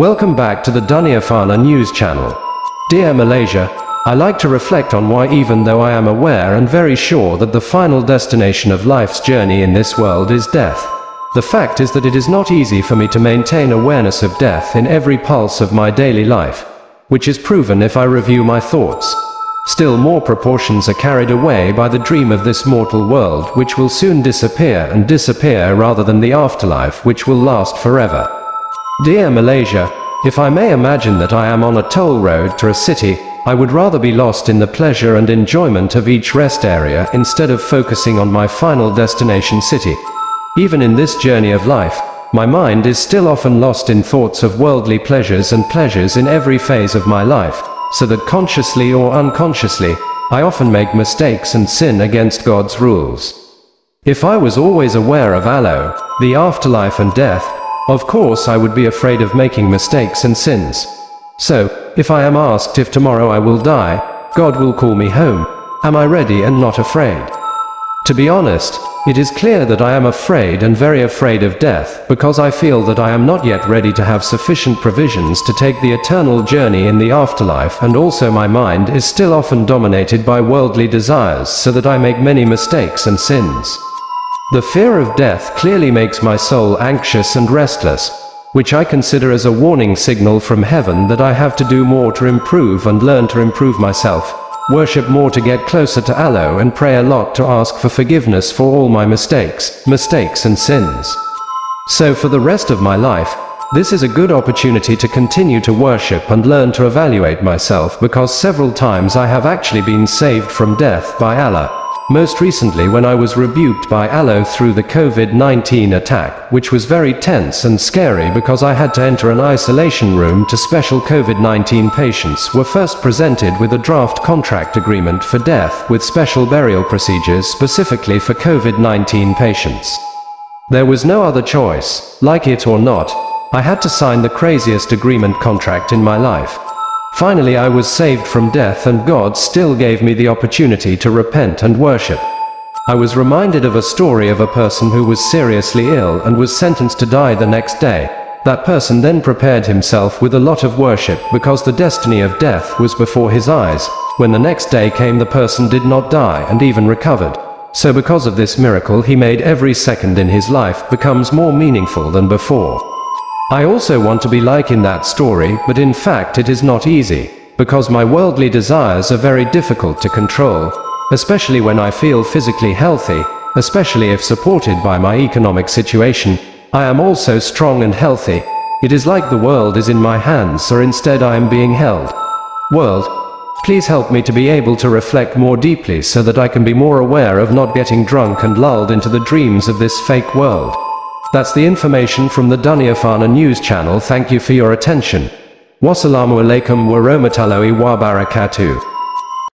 Welcome back to the Dunia Fana news channel. Dear Malaysia, I like to reflect on why, even though I am aware and very sure that the final destination of life's journey in this world is death, the fact is that it is not easy for me to maintain awareness of death in every pulse of my daily life, which is proven if I review my thoughts. Still more proportions are carried away by the dream of this mortal world, which will soon disappear and disappear, rather than the afterlife, which will last forever. Dear Malaysia, if I may imagine that I am on a toll road to a city, I would rather be lost in the pleasure and enjoyment of each rest area instead of focusing on my final destination city. Even in this journey of life, my mind is still often lost in thoughts of worldly pleasures and pleasures in every phase of my life, so that consciously or unconsciously, I often make mistakes and sin against God's rules. If I was always aware of Allah, the afterlife and death, of course I would be afraid of making mistakes and sins. So, if I am asked if tomorrow I will die, God will call me home, am I ready and not afraid? To be honest, it is clear that I am afraid and very afraid of death, because I feel that I am not yet ready to have sufficient provisions to take the eternal journey in the afterlife, and also my mind is still often dominated by worldly desires, so that I make many mistakes and sins. The fear of death clearly makes my soul anxious and restless, which I consider as a warning signal from heaven that I have to do more to improve and learn to improve myself, worship more to get closer to Allah, and pray a lot to ask for forgiveness for all my mistakes and sins. So for the rest of my life, this is a good opportunity to continue to worship and learn to evaluate myself, because several times I have actually been saved from death by Allah. Most recently when I was rebuked by Allah through the COVID-19 attack, which was very tense and scary because I had to enter an isolation room to special COVID-19 patients were first presented with a draft contract agreement for death with special burial procedures specifically for COVID-19 patients. There was no other choice, like it or not, I had to sign the craziest agreement contract in my life. Finally I was saved from death, and God still gave me the opportunity to repent and worship. I was reminded of a story of a person who was seriously ill and was sentenced to die the next day. That person then prepared himself with a lot of worship, because the destiny of death was before his eyes. When the next day came, the person did not die and even recovered. So because of this miracle, he made every second in his life becomes more meaningful than before. I also want to be like in that story, but in fact it is not easy, because my worldly desires are very difficult to control, especially when I feel physically healthy, especially if supported by my economic situation. I am also strong and healthy. It is like the world is in my hands, or instead I am being held. World, please help me to be able to reflect more deeply so that I can be more aware of not getting drunk and lulled into the dreams of this fake world. That's the information from the Dunia Fana news channel. Thank you for your attention. Wassalamu alaikum wa rahmatullahi wa barakatuh.